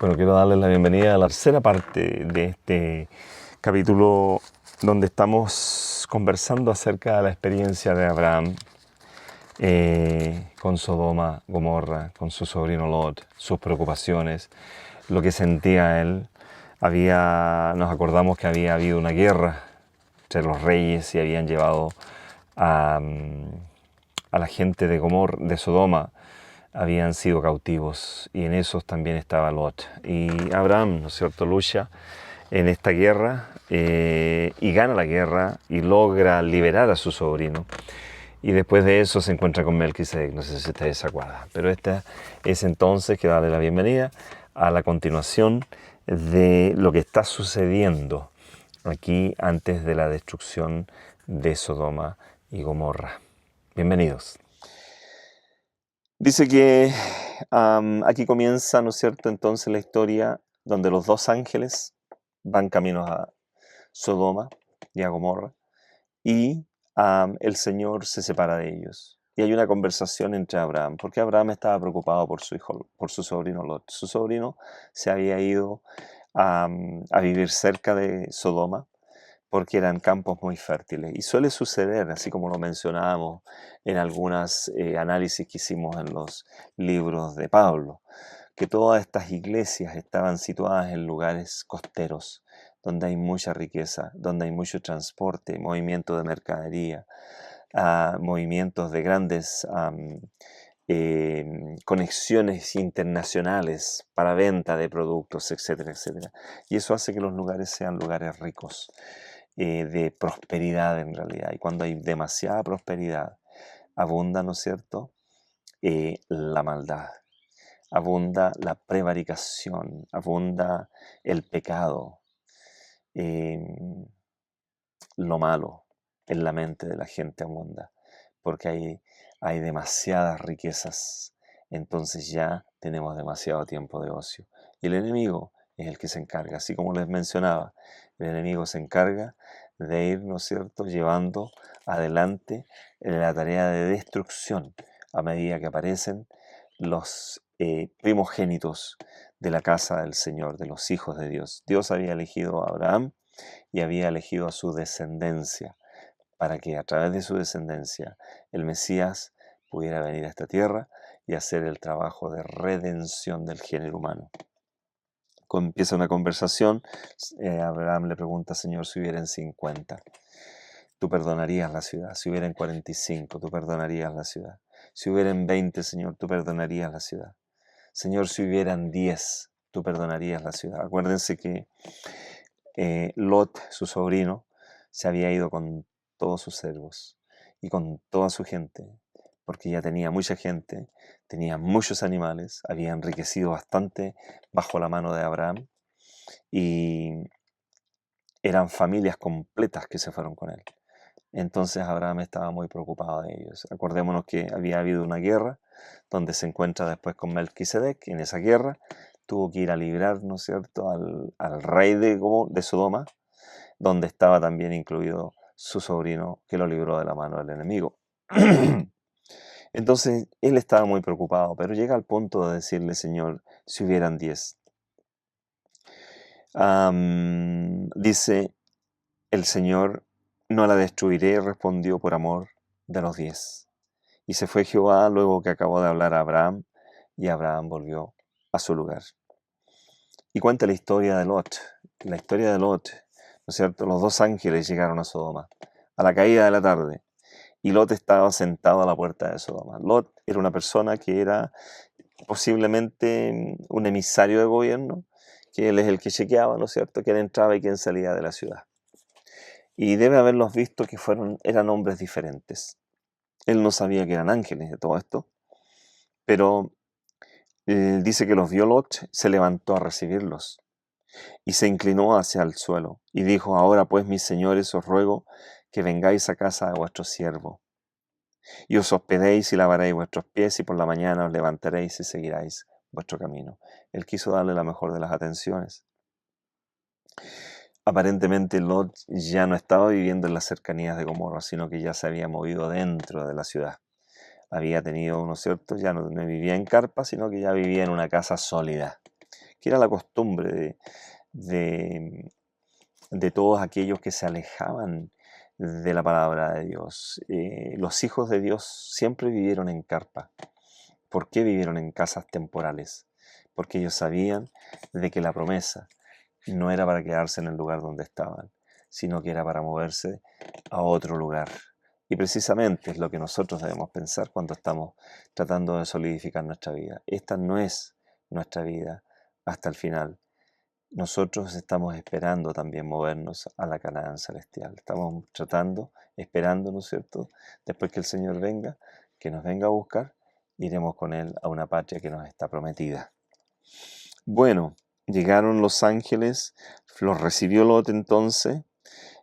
Bueno, quiero darles la bienvenida a la tercera parte de este capítulo donde estamos conversando acerca de la experiencia de Abraham con Sodoma, Gomorra, con su sobrino Lot, sus preocupaciones, lo que sentía él. Nos acordamos que había habido una guerra entre los reyes y habían llevado a la gente de Sodoma, habían sido cautivos, y en esos también estaba Lot. Y Abraham, ¿no es cierto?, lucha en esta guerra y gana la guerra y logra liberar a su sobrino. Y después de eso se encuentra con Melquisedec, no sé si ustedes se acuerdan. Pero esta es entonces que darle la bienvenida a la continuación de lo que está sucediendo aquí antes de la destrucción de Sodoma y Gomorra. Bienvenidos. Dice que aquí comienza, ¿no es cierto?, entonces la historia donde los dos ángeles van caminos a Sodoma y a Gomorra y el Señor se separa de ellos. Y hay una conversación entre Abraham, porque Abraham estaba preocupado por su hijo, por su sobrino Lot. Su sobrino se había ido a vivir cerca de Sodoma, porque eran campos muy fértiles. Y suele suceder, así como lo mencionábamos en algunos análisis que hicimos en los libros de Pablo, que todas estas iglesias estaban situadas en lugares costeros, donde hay mucha riqueza, donde hay mucho transporte, movimiento de mercadería, movimientos de grandes conexiones internacionales para venta de productos, etcétera, etcétera. Y eso hace que los lugares sean lugares ricos. De prosperidad en realidad. Y cuando hay demasiada prosperidad, abunda, ¿no es cierto?, la maldad, abunda la prevaricación, abunda el pecado, lo malo en la mente de la gente abunda, porque hay demasiadas riquezas, entonces ya tenemos demasiado tiempo de ocio. Y el enemigo es el que se encarga, así como les mencionaba, el enemigo se encarga de ir, ¿no es cierto?, llevando adelante la tarea de destrucción a medida que aparecen los primogénitos de la casa del Señor, de los hijos de Dios. Dios había elegido a Abraham y había elegido a su descendencia para que a través de su descendencia el Mesías pudiera venir a esta tierra y hacer el trabajo de redención del género humano. Empieza una conversación, Abraham le pregunta: Señor, si hubieran 50, tú perdonarías la ciudad. Si hubieran 45, tú perdonarías la ciudad. Si hubieran 20, Señor, tú perdonarías la ciudad. Señor, si hubieran 10, tú perdonarías la ciudad. Acuérdense que Lot, su sobrino, se había ido con todos sus servos y con toda su gente, porque ya tenía mucha gente, tenía muchos animales, había enriquecido bastante bajo la mano de Abraham, y eran familias completas que se fueron con él. Entonces Abraham estaba muy preocupado de ellos. Acordémonos que había habido una guerra donde se encuentra después con Melquisedec. En esa guerra tuvo que ir a librar, ¿no es cierto?, al rey de Sodoma, donde estaba también incluido su sobrino, que lo libró de la mano del enemigo. Entonces él estaba muy preocupado, pero llega al punto de decirle: Señor, si hubieran 10. Dice el Señor: no la destruiré, respondió, por amor de los 10. Y se fue Jehová luego que acabó de hablar a Abraham, y Abraham volvió a su lugar. Y cuenta la historia de Lot. La historia de Lot, ¿no es cierto? Los dos ángeles llegaron a Sodoma a la caída de la tarde, y Lot estaba sentado a la puerta de Sodoma. Lot era una persona que era posiblemente un emisario de gobierno, que él es el que chequeaba, ¿no es cierto?, quién entraba y quién salía de la ciudad. Y debe haberlos visto que eran hombres diferentes. Él no sabía que eran ángeles de todo esto, pero dice que los vio Lot, se levantó a recibirlos y se inclinó hacia el suelo y dijo: ahora pues, mis señores, os ruego que vengáis a casa de vuestro siervo y os hospedéis y lavaréis vuestros pies, y por la mañana os levantaréis y seguiráis vuestro camino. Él quiso darle la mejor de las atenciones. Aparentemente Lot ya no estaba viviendo en las cercanías de Gomorra, sino que ya se había movido dentro de la ciudad. Había tenido, ¿no es cierto?, ya no vivía en carpa, sino que ya vivía en una casa sólida, que era la costumbre de, de todos aquellos que se alejaban de la palabra de Dios. Los hijos de Dios siempre vivieron en carpa. ¿Por qué vivieron en casas temporales? Porque ellos sabían de que la promesa no era para quedarse en el lugar donde estaban, sino que era para moverse a otro lugar. Y precisamente es lo que nosotros debemos pensar cuando estamos tratando de solidificar nuestra vida. Esta no es nuestra vida hasta el final. Nosotros estamos esperando también movernos a la Canaán celestial. Estamos tratando, esperando, ¿no es cierto? Después que el Señor venga, que nos venga a buscar, iremos con Él a una patria que nos está prometida. Bueno, llegaron los ángeles, los recibió Lot entonces,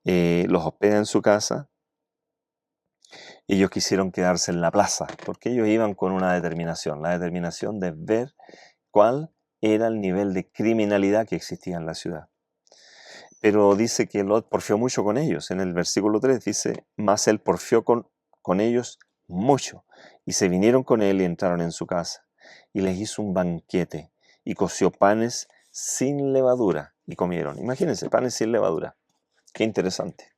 los hospeda en su casa. Ellos quisieron quedarse en la plaza, porque ellos iban con una determinación, la determinación de ver cuál era el nivel de criminalidad que existía en la ciudad. Pero dice que Lot porfió mucho con ellos. En el versículo 3 dice, mas él porfió con ellos mucho. Y se vinieron con él y entraron en su casa. Y les hizo un banquete y coció panes sin levadura y comieron. Imagínense, panes sin levadura. Qué interesante.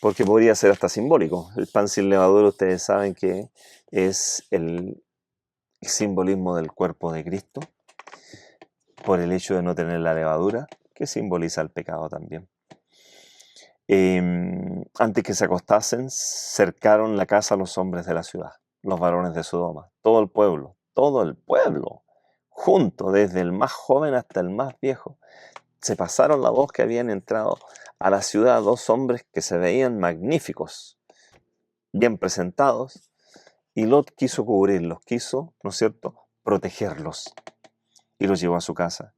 Porque podría ser hasta simbólico. El pan sin levadura, ustedes saben que es el simbolismo del cuerpo de Cristo, por el hecho de no tener la levadura, que simboliza el pecado también. Antes que se acostasen, cercaron la casa a los hombres de la ciudad, los varones de Sodoma, todo el pueblo, junto, desde el más joven hasta el más viejo. Se pasaron la voz que habían entrado a la ciudad 2 hombres que se veían magníficos, bien presentados, y Lot quiso cubrirlos, quiso, ¿no es cierto?, protegerlos, y los llevó a su casa.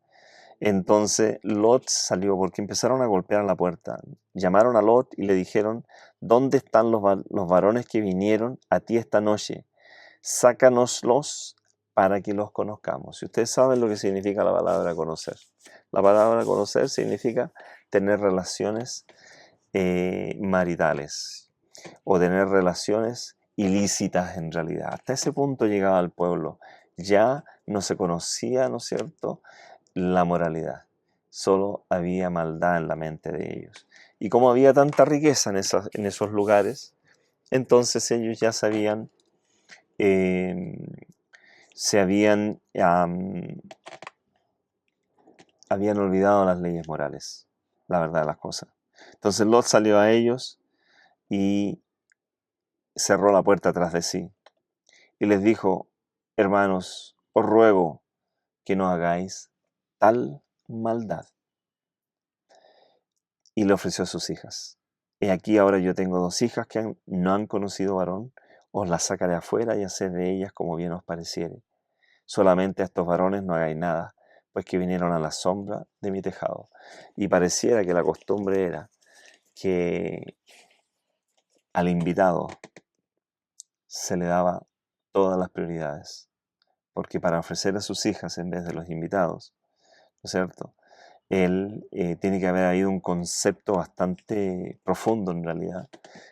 Entonces Lot salió porque empezaron a golpear la puerta. Llamaron a Lot y le dijeron, ¿dónde están los varones que vinieron a ti esta noche? Sácanoslos para que los conozcamos. Y ustedes saben lo que significa la palabra conocer. La palabra conocer significa tener relaciones maritales o tener relaciones ilícitas en realidad. Hasta ese punto llegaba el pueblo. Ya no se conocía, ¿no es cierto?, la moralidad. Solo había maldad en la mente de ellos. Y como había tanta riqueza en esos lugares, entonces ellos ya sabían, habían olvidado las leyes morales, la verdad de las cosas. Entonces Lot salió a ellos y cerró la puerta tras de sí y les dijo, hermanos, os ruego que no hagáis tal maldad. Y le ofreció a sus hijas. He aquí ahora yo tengo 2 hijas que no han conocido varón, os las sacaré afuera y haced de ellas como bien os pareciere. Solamente a estos varones no hagáis nada, pues que vinieron a la sombra de mi tejado. Y pareciera que la costumbre era que al invitado se le daba todas las prioridades, porque para ofrecer a sus hijas en vez de los invitados, ¿no es cierto?, tiene que haber habido un concepto bastante profundo en realidad.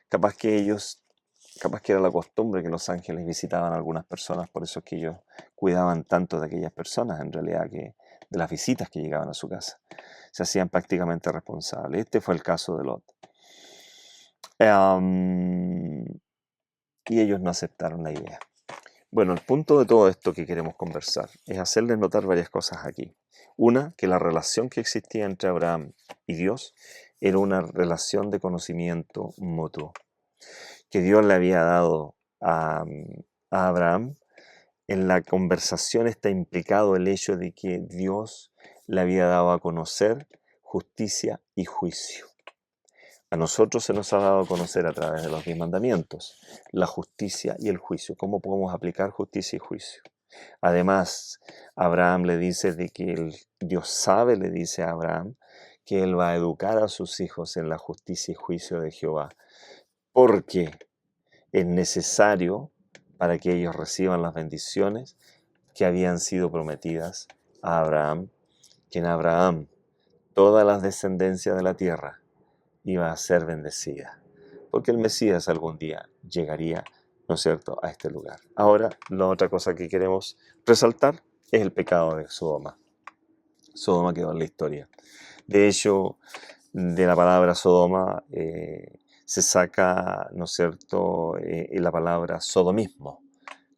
Capaz que era la costumbre que los ángeles visitaban a algunas personas, por eso es que ellos cuidaban tanto de aquellas personas, en realidad, que de las visitas que llegaban a su casa. Se hacían prácticamente responsables. Este fue el caso de Lot. Y ellos no aceptaron la idea. Bueno, el punto de todo esto que queremos conversar es hacerles notar varias cosas aquí. Una, que la relación que existía entre Abraham y Dios era una relación de conocimiento mutuo. Que Dios le había dado a Abraham, en la conversación está implicado el hecho de que Dios le había dado a conocer justicia y juicio. A nosotros se nos ha dado a conocer a través de los 10 mandamientos la justicia y el juicio. ¿Cómo podemos aplicar justicia y juicio? Además, Abraham le dice de que Dios sabe, le dice a Abraham, que él va a educar a sus hijos en la justicia y juicio de Jehová, porque es necesario para que ellos reciban las bendiciones que habían sido prometidas a Abraham, que en Abraham todas las descendencias de la tierra iba a ser bendecida, porque el Mesías algún día llegaría, ¿no es cierto?, a este lugar. Ahora, la otra cosa que queremos resaltar es el pecado de Sodoma. Sodoma quedó en la historia. De hecho, de la palabra Sodoma se saca, ¿no es cierto?, la palabra sodomismo,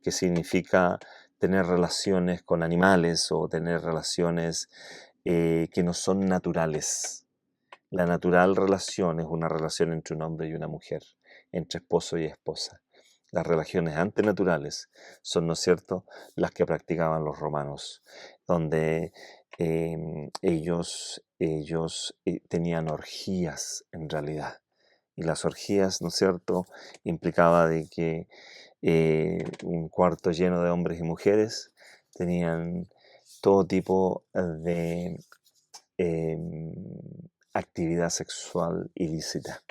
que significa tener relaciones con animales o tener relaciones que no son naturales. La natural relación es una relación entre un hombre y una mujer, entre esposo y esposa. Las relaciones antinaturales son, ¿no es cierto?, las que practicaban los romanos, donde ellos tenían orgías en realidad. Y las orgías, ¿no es cierto?, implicaba de que un cuarto lleno de hombres y mujeres tenían todo tipo de actividad sexual ilícita.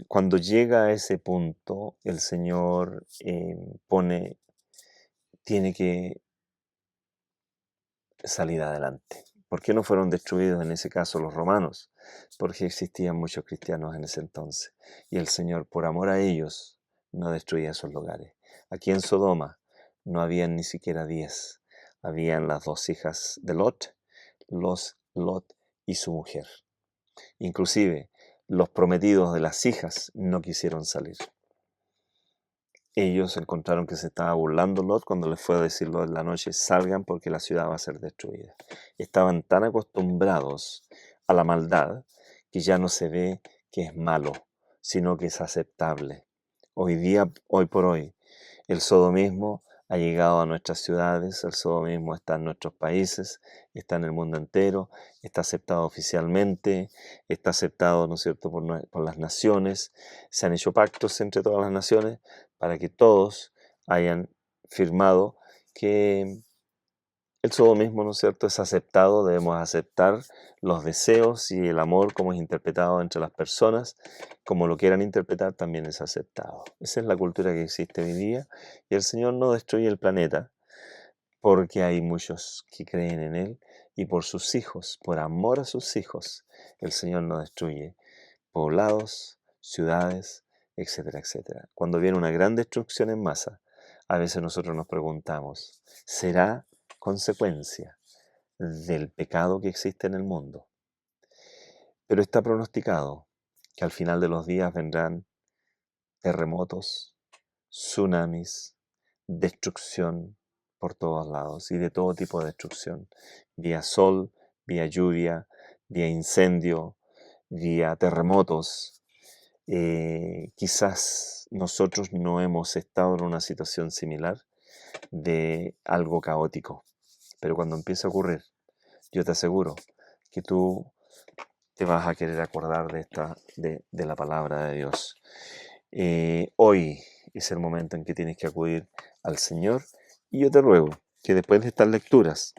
Cuando llega a ese punto, el Señor tiene que salir adelante. ¿Por qué no fueron destruidos en ese caso los romanos? Porque existían muchos cristianos en ese entonces. Y el Señor, por amor a ellos, no destruía esos lugares. Aquí en Sodoma no habían ni siquiera 10. Habían las 2 hijas de Lot y su mujer. Inclusive, los prometidos de las hijas no quisieron salir. Ellos encontraron que se estaba burlando Lot cuando les fue a decirlo en la noche: salgan porque la ciudad va a ser destruida. Estaban tan acostumbrados a la maldad que ya no se ve que es malo, sino que es aceptable. Hoy por hoy, el sodomismo ha llegado a nuestras ciudades, el sodomismo está en nuestros países, está en el mundo entero, está aceptado oficialmente, está aceptado, ¿no es cierto?, por las naciones. Se han hecho pactos entre todas las naciones para que todos hayan firmado que el sodomismo, ¿no es cierto?, es aceptado. Debemos aceptar los deseos y el amor como es interpretado entre las personas, como lo quieran interpretar, también es aceptado. Esa es la cultura que existe hoy día, y el Señor no destruye el planeta porque hay muchos que creen en Él, y por sus hijos, por amor a sus hijos, el Señor no destruye poblados, ciudades, etcétera, etcétera. Cuando viene una gran destrucción en masa, a veces nosotros nos preguntamos, ¿será consecuencia del pecado que existe en el mundo? Pero está pronosticado que al final de los días vendrán terremotos, tsunamis, destrucción por todos lados y de todo tipo de destrucción, vía sol, vía lluvia, vía incendio, vía terremotos. Quizás nosotros no hemos estado en una situación similar de algo caótico, pero cuando empiece a ocurrir, yo te aseguro que tú te vas a querer acordar de la palabra de Dios. Hoy es el momento en que tienes que acudir al Señor, y yo te ruego que después de estas lecturas,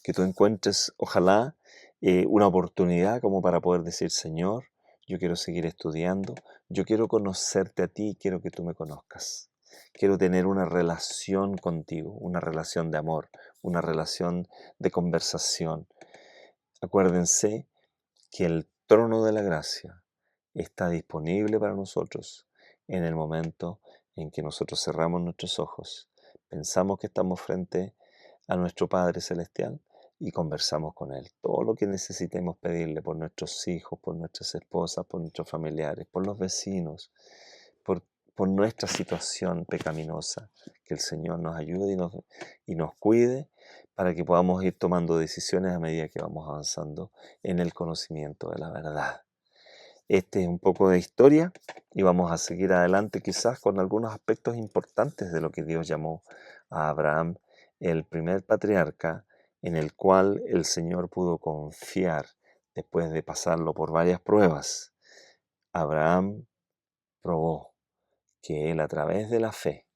que tú encuentres, ojalá, una oportunidad como para poder decir: Señor, yo quiero seguir estudiando, yo quiero conocerte a ti, quiero que tú me conozcas. Quiero tener una relación contigo, una relación de amor, una relación de conversación. Acuérdense que el trono de la gracia está disponible para nosotros en el momento en que nosotros cerramos nuestros ojos, pensamos que estamos frente a nuestro Padre Celestial y conversamos con Él. Todo lo que necesitemos pedirle por nuestros hijos, por nuestras esposas, por nuestros familiares, por los vecinos, por, por nuestra situación pecaminosa, que el Señor nos ayude y nos cuide para que podamos ir tomando decisiones a medida que vamos avanzando en el conocimiento de la verdad. Este es un poco de historia y vamos a seguir adelante quizás con algunos aspectos importantes de lo que Dios llamó a Abraham, el primer patriarca en el cual el Señor pudo confiar después de pasarlo por varias pruebas. Abraham probó que él, a través de la fe,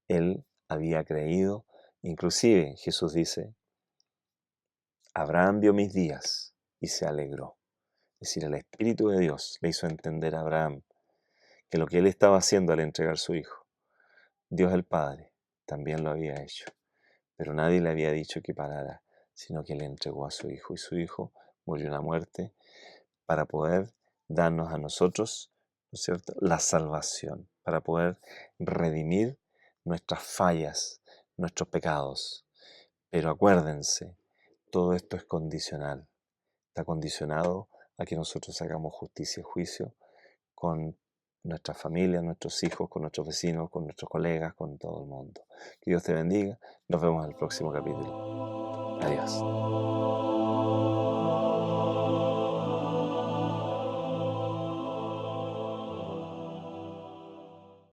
él había creído. Inclusive Jesús dice: Abraham vio mis días y se alegró. Es decir, el Espíritu de Dios le hizo entender a Abraham que lo que él estaba haciendo al entregar su hijo, Dios el Padre también lo había hecho. Pero nadie le había dicho que parara, sino que le entregó a su hijo. Y su hijo murió una muerte para poder darnos a nosotros, ¿no es cierto?, la salvación, para poder redimir nuestras fallas, nuestros pecados. Pero acuérdense, todo esto es condicional. Está condicionado a que nosotros hagamos justicia y juicio con nuestras familias, nuestros hijos, con nuestros vecinos, con nuestros colegas, con todo el mundo. Que Dios te bendiga. Nos vemos en el próximo capítulo. Adiós.